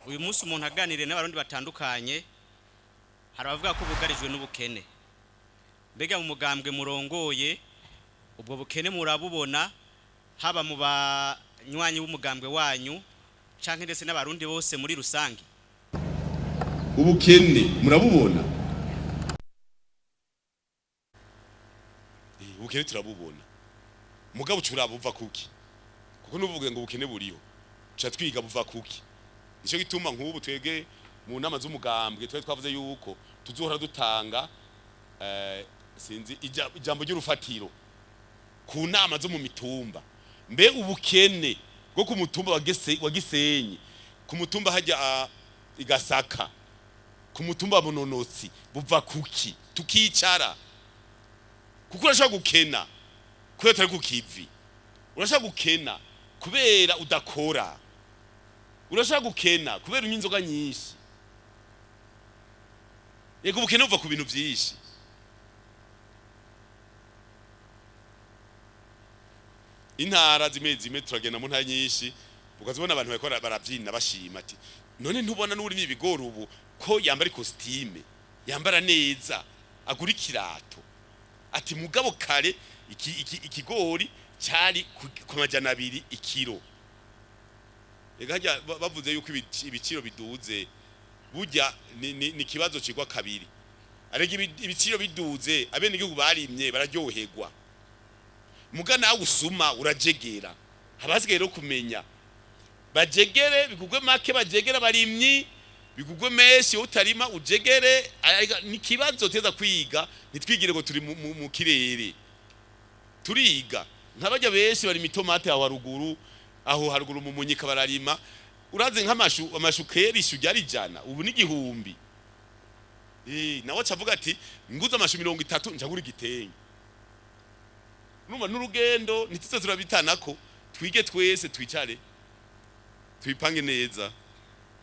uyu munsi umuntu aganire n'abarundi batandukanye harabavuga ko bugarijwe n'ubukene. Mbega mu mugambwe murongoye ubwo bukene murabubona haba mu banywanyi b'umugambwe wanyu canke ndetse n'abarundi bose muri rusange? Ubukene murabubona? Ubukene turabubona. Mugabo curabuva kuki? Kuko nuvuge ngo ubukene buriho. Cha twiga buva kuki? Nico gituma nk'ubu twege mu nama z'umugambwe twavuze yuko tuzohora dutanga sinzi ijambo ry'urufatiro ku nama zo mu mitumba. Mbe ubukene bwo ku mutumba wa Gisenyi, ku mutumba hajya igasaka, ku mutumba wa Munonotsi buva kuki? Tukicara kuko urashaka gukena kubera tari kukivi, urashaka gukena kubera udakora, urashaka gukena kubera inzoga nyinshi. Yego ubukene buva ku bintu byinshi. Intara zimwe turagenda mu ntara nyinshi ukazibona abantu bakora barabyina bashima ati none ntubona n'uri n'ibigoro ubu ko yambara costume yambara neza agura ikirato ati mugabo kare ikigori cyari ku majana 2 ikiro. Ega hajya bavuze yuko ibiciro biduze burya ni kibazo kigwa kabiri. Arega ibiciro biduze abene igihugu barimye bararyoherwa. Mugana usuma urajegera. Habasigaye rero kumenya bajegere bigugwe make bajegera barimyi bigugwe meshi utarima ujegere ni kibazo teza kwiga nitwigire ngo turi mu kirere turiga nk'abajya benshi bari mitomate aho haruguru mu munyika bararima uraze nk'amashu keri shujya rijana ubu ni 1000 nawe cavuga ati nguza amashu 30 njagura igitenge. Numva n'urugendo nitse turabitanako twige twese twicare twipange neza.